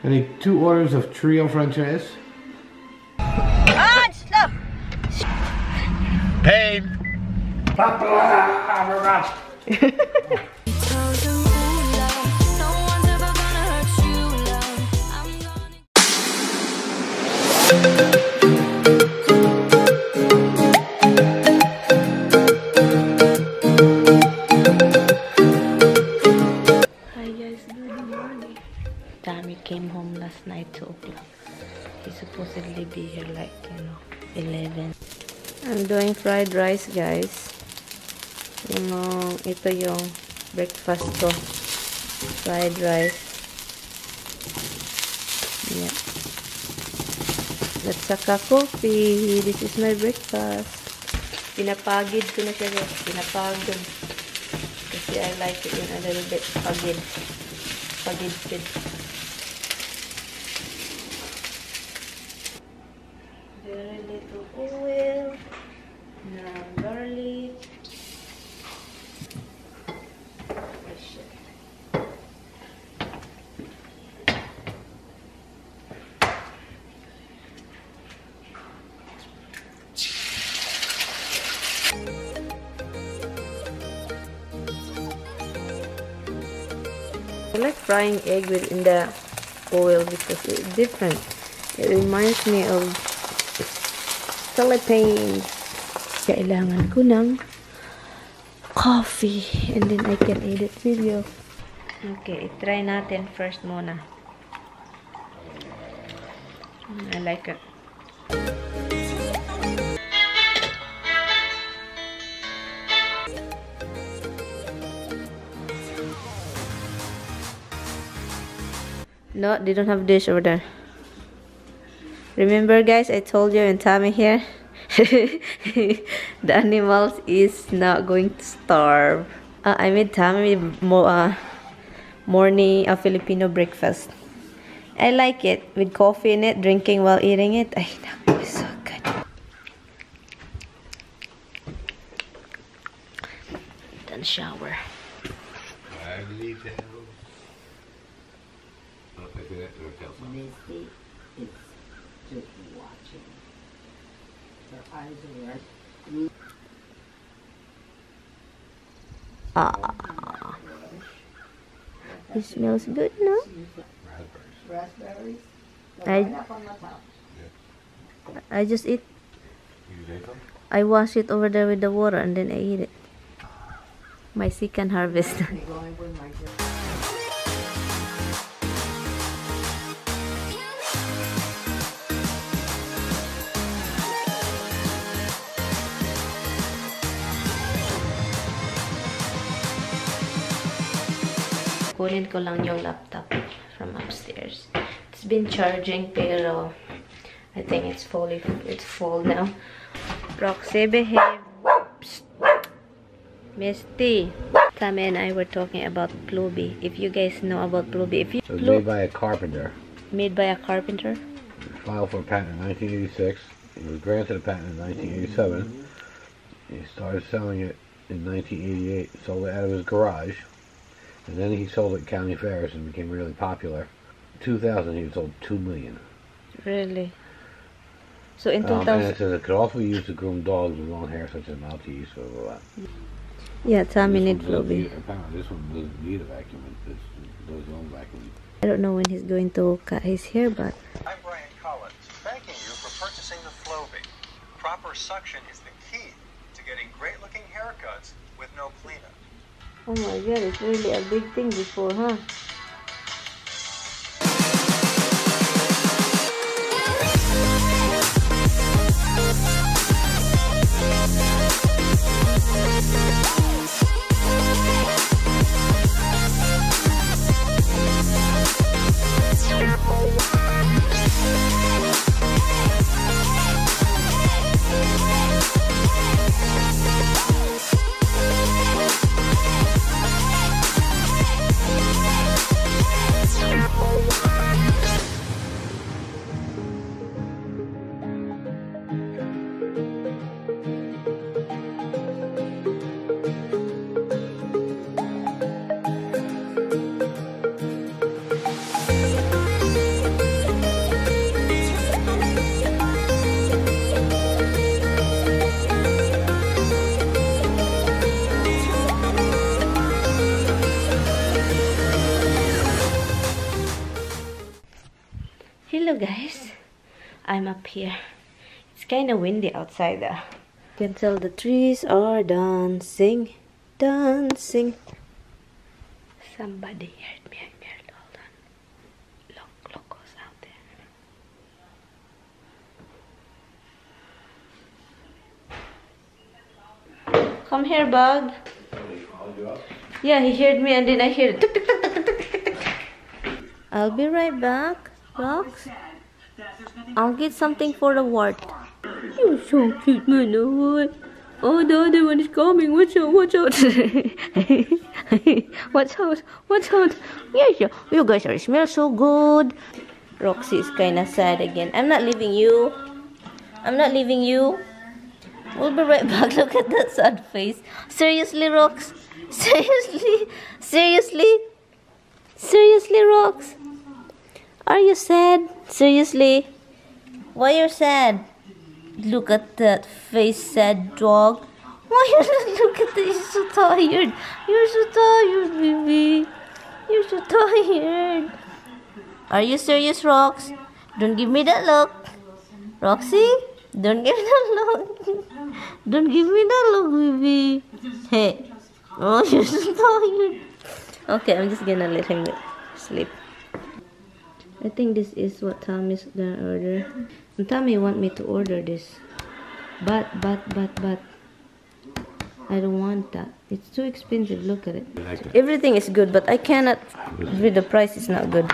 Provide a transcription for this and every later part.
I need 2 orders of trio franchise. Ah, stop! Pain! Came home last night 2 o'clock. He supposedly be here like 11. I'm doing fried rice, guys. Ito yung breakfast ko. Fried rice. Yeah. At saka coffee. This is my breakfast. Pinapagid ko na siya, guys. Pinapagod. Kasi I like it in a little bit pagid. Pagid. Very little oil, now garlic. I like frying egg in the oil because it's different. It reminds me of Philippines. Kailangan ko ng coffee and then I can edit video. Okay, try natin first muna. I like it. No, they don't have dish over there. Remember, guys, I told you and Tommy here, the animals is not going to starve. I made Tommy morning a Filipino breakfast. I like it with coffee in it, drinking while eating it. Ay, naku, it's so good. Then shower. Misty is just watching. Her eyes are red. Ah, it smells good, no? Raspberries. I just eat. I wash it over there with the water and then I eat it. My second harvest. Kunin ko lang yung laptop from upstairs. It's been charging pero I think it's full now. Roxy, behave. Misty. Tame and I were talking about Pluby. If you guys know about Pluby. It was made by a carpenter. Made by a carpenter? Filed for a patent in 1986. He was granted a patent in 1987. He started selling it in 1988. Sold it out of his garage. And then he sold it at county fairs and became really popular. In 2000, he sold 2 million. Really? So in 2000... and it says it could also be used to groom dogs with long hair, such as Maltese, blah, blah, blah. Yeah, Tommy need Pluby. Apparently this one doesn't need a vacuum. It does its own vacuum. I don't know when he's going to cut his hair, but... I'm Brian Collins, thanking you for purchasing the Flowbee. Proper suction is the key to getting great-looking haircuts with no cleanup. Oh my god, it's really a big thing before, huh? Hello guys, I'm up here. It's kind of windy outside though. You can tell the trees are dancing, dancing. Somebody heard me. Hold on. Look who's out there. Come here, bug. Yeah, he heard me and then I heard tuk, tuk, tuk, tuk, tuk, tuk, tuk. I'll be right back. Rox, I'll get something for the wart. You're so cute, man. Oh, the other one is coming. Watch out, watch out. Watch out, watch out. Yes, you guys are smell so good. Roxy is kind of sad again. I'm not leaving you. I'm not leaving you. We'll be right back. Look at that sad face. Seriously, Rox? Seriously? Seriously? Seriously, Rox? Are you sad? Seriously? Why you're sad? Look at that face, sad dog. Why you look at that? You're so tired. You're so tired, baby. You're so tired. Are you serious, Rox? Don't give me that look. Roxy? Don't give me that look. Don't give me that look, baby. Hey. Oh, you're so tired. Okay, I'm just gonna let him sleep. I think this is what Tommy's gonna order. And Tommy want me to order this. But I don't want that. It's too expensive. Look at it. Everything is good, but I cannot. With the price is not good.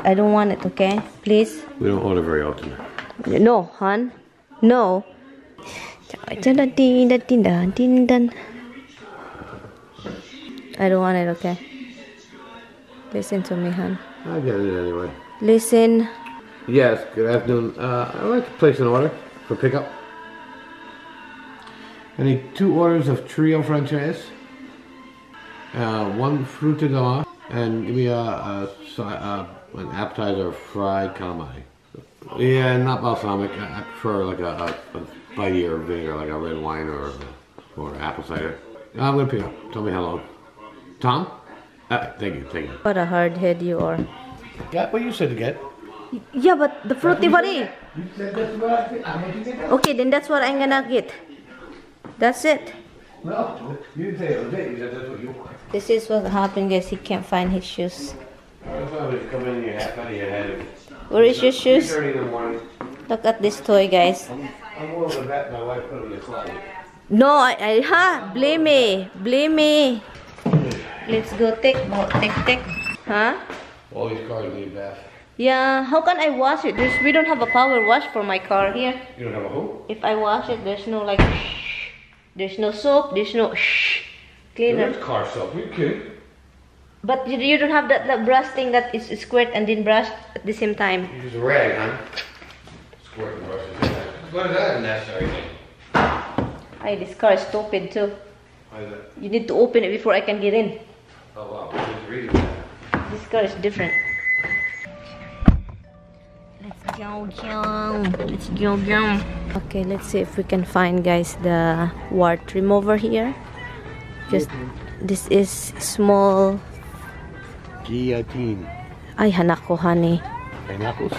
I don't want it, okay? Please. We don't order very often. No, hon. No. I don't want it, okay? Listen to me, hon. I get it anyway. Listen. Yes, good afternoon. I'd like to place an order for pickup. I need 2 orders of trio franchise, 1 fruitador, and give me an appetizer of fried calamari. Yeah, not balsamic. I prefer like a bitey or vinegar, like a red wine or apple cider. I'm gonna pick up. Tell me how long. Tom? Thank you. What a hard head you are. Got what you said to get. Yeah, but the fruity body. You said that's what I get. Okay, then that's what I'm gonna get. That's it. No, you didn't say it was it. You said that's what you want. This is what happened, guys. He can't find his shoes. That's why you come in and you have your head. Where is your shoes? 3:30 in the morning. Look at this toy, guys. I'm willing to bet my wife put it in the closet. No, blame me. Let's go take. Huh? All these cars need a bath. Yeah, how can I wash it? We don't have a power wash for my car here. You don't have a who? If I wash it, there's no like, there's no soap, there's no cleaner. There's car soap. You kidding? But you don't have that brush thing that is squirt and then brush at the same time. You use a rag, huh? Squirt and brush. What is that a necessary thing? Hey, this car is stupid too. Why is that? You need to open it before I can get in. Oh wow, there's a reason for that. This car is different. Let's go. Okay, let's see if we can find, guys, the wart remover here. Just this is small. Guillotine. Ay, hanak ko, honey. Pineapples?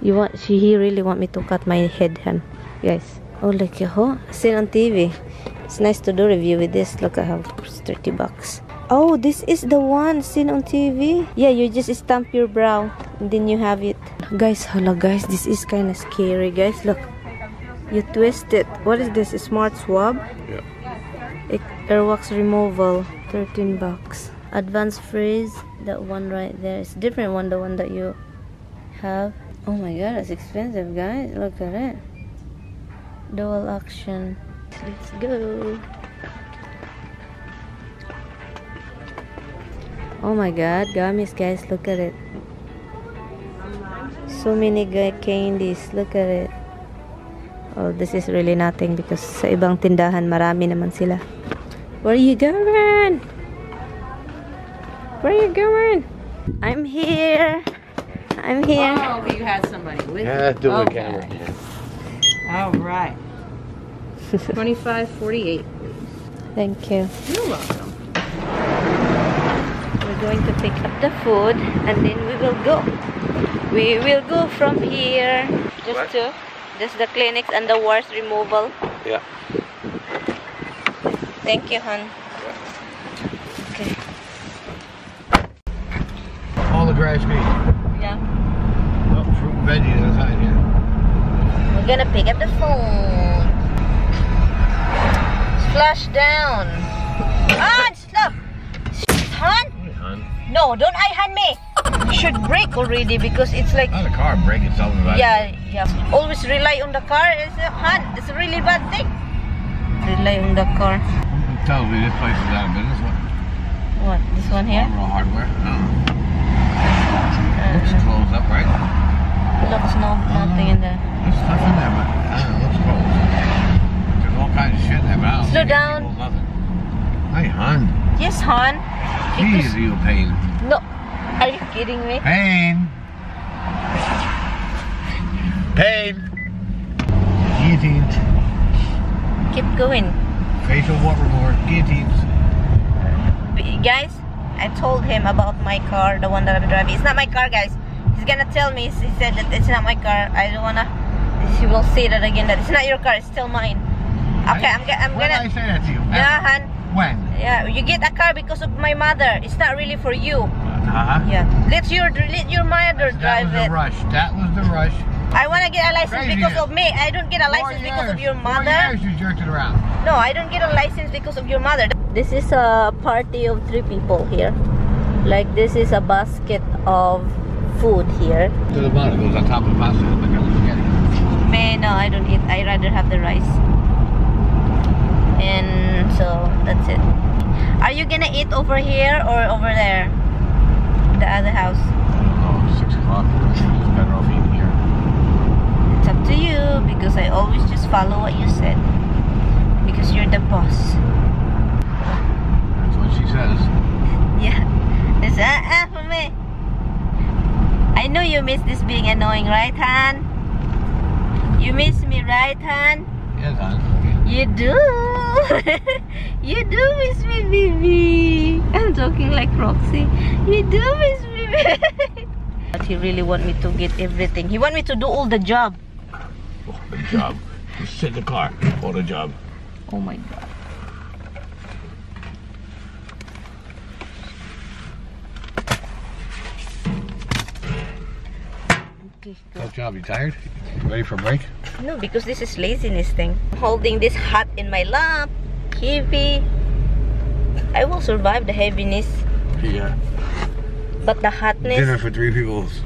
He really want me to cut my head, hun. Guys. Oh, look, seen on TV. It's nice to do review with this. Look at how it's $30. Oh, this is the one seen on TV. Yeah, you just stamp your brow and then you have it. Guys, hello guys, this is kind of scary, guys. Look, you twist it. What is this? A smart swab? Yeah. Airwax removal, $13. Advanced freeze, that one right there. It's different one, the one that you have. Oh my god, it's expensive, guys. Look at it. Dual action. Let's go. Oh my god, gummies, guys. Look at it. So many candies. Look at it. Oh, this is really nothing because sa ibang tindahan marami naman sila. Where are you going? Where are you going? I'm here. I'm here. Oh, you had somebody with you. Yeah, do the Okay. camera. All right. 25.48. Thank you. You're welcome. We're going to pick up the food and then we will go. We will go from here just the clinics and the wards removal. Yeah. Thank you, hon. Okay. All the grass green. Yeah. Oh, fruit and veggies inside here. We're gonna pick up the phone. Splash down. Han, stop. Han? Hon. No, don't hand me. You should brake already because it's like. Not a car brake itself. Yeah. Always rely on the car. It's a really bad thing. Rely on the car. It tells me this place is out of business. What? This one here? Overall hardware. Looks closed up, right? Looks nothing in there. There's stuff in there, but I don't know. Looks closed. There's all kinds of shit in there, but I don't Slow think down. it equals nothing. Hey, hon. Yes, hon. Jeez, you pain. No. Are you kidding me? Pain. Pain. Guillotines. Keep going. Facial water remover. Guillotines. Guys, I told him about my car, the one that I'm driving. It's not my car, guys. He's gonna tell me. He said that it's not my car. I don't wanna. He will say that again. That it's not your car. It's still mine. Okay, I'm gonna. When did I say that to you? Yeah, hon. When? Yeah, you get a car because of my mother. It's not really for you. Yeah. Let your mother drive it. That was the rush. That was the rush. I wanna get a license Crazy. because of me. I don't get a license because of your 4 mother. years you jerked it around. No, I don't get a license because of your mother. This is a party of 3 people here. Like this is a basket of food here. To the bottom, it goes on top of the pasta. It's like a spaghetti. Man, no, I don't eat. I rather have the rice. And so that's it. Are you gonna eat over here or over there? The other house. Oh, 6 o'clock. It's better off eating here. It's up to you because I always just follow what you said. Because you're the boss. That's what she says. Yeah. It's for me. I know you miss this being annoying, right, Han? You miss me, right, Han? Yes, hon. You do. You do miss me, baby. I'm talking like Roxy. You do miss me, baby. But he really want me to get everything. He want me to do all the job. Oh, the job. Just sit in the car. Oh, the job. Oh my God. Tough job. You tired? Ready for a break? No, because this is laziness thing. I'm holding this hat in my lap. Heavy. I will survive the heaviness. Yeah. But the hotness. Dinner for 3 people is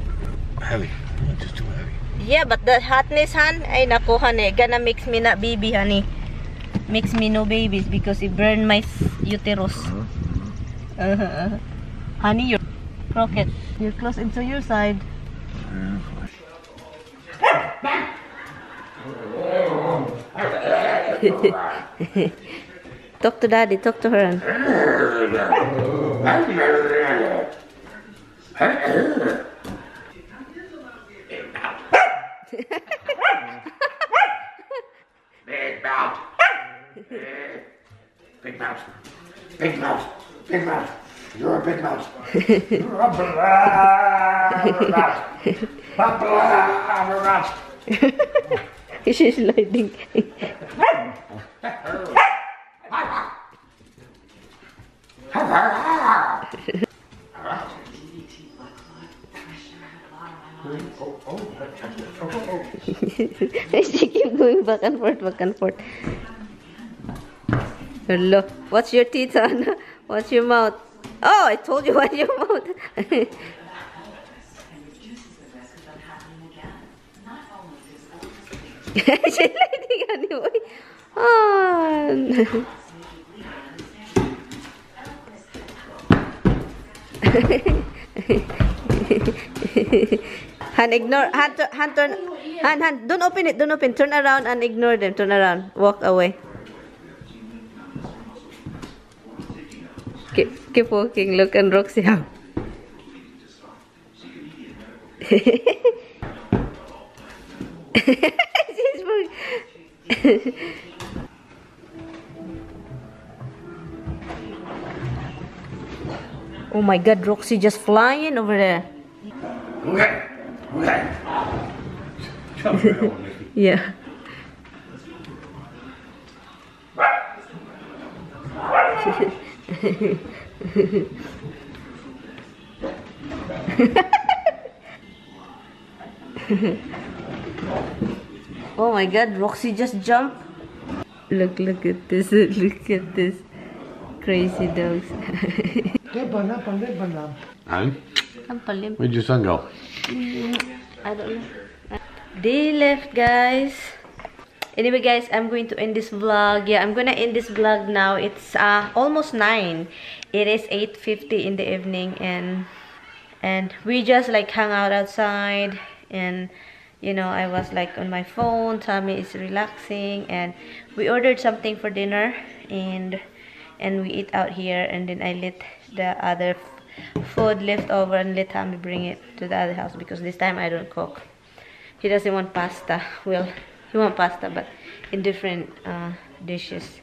heavy. Just too heavy. Yeah, but the hotness, Han, ay nako, honey, gonna makes me not baby, honey. Makes me no babies because it burned my uterus. Honey, you're crooked. You're close into your side. Talk to daddy, talk to her. Big mouth. Big mouth. Big mouth. Big mouth. You're a big mouth. You're a mouth. She's sliding. She keep going back and forth, back and forth. Hello. What's your teeth, Anna? What's your mouth? Oh, I told you what's your mouth. She's lighting anyway. Oh. Han, ignore. Han, turn. Han, don't open it. Don't open. Turn around and ignore them. Turn around. Walk away. Keep walking. Look and Roxy out. Oh my God, Roxy just flying over there. Okay. Yeah. Oh my god, Roxy just jumped. Look at this. Look at this. Crazy dogs. Where'd your son go? I don't know. They left, guys. Anyway, guys, I'm going to end this vlog. Yeah, I'm gonna end this vlog now. It's almost 9. It is 8:50 in the evening, and we just like hung out outside, and you know, I was like on my phone. Tommy is relaxing, and we ordered something for dinner, and we eat out here, and then I let the other food left over and let Tommy bring it to the other house because this time I don't cook. He doesn't want pasta. Well, he wants pasta, but in different dishes.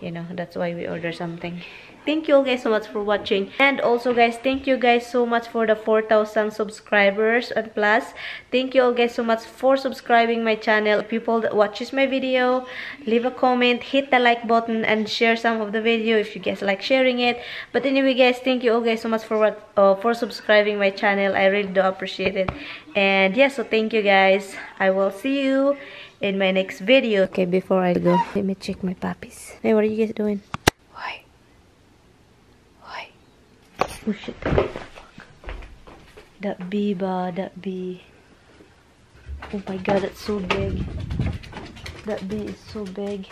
You know, that's why we order something. Thank you all guys so much for watching, and also guys, thank you guys so much for the 4,000 subscribers and plus. Thank you all guys so much for subscribing my channel. People that watches my video, leave a comment, hit the like button, and share some of the video if you guys like sharing it. But anyway guys, thank you all guys so much for subscribing my channel. I really do appreciate it. And yeah, so thank you guys. I will see you in my next video. Okay, before I go, let me check my puppies. Hey, what are you guys doing? Why? Oh shit. That bee, that bee. Oh my god, that's so big. That bee is so big.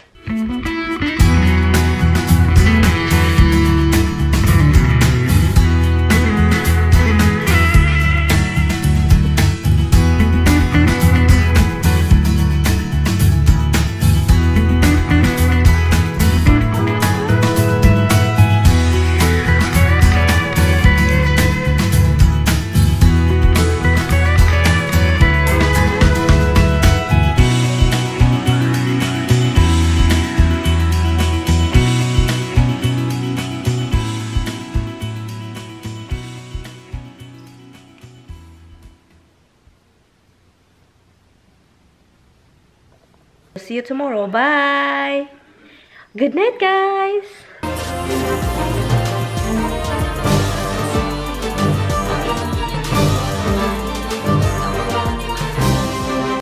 See you tomorrow. Bye. Good night, guys.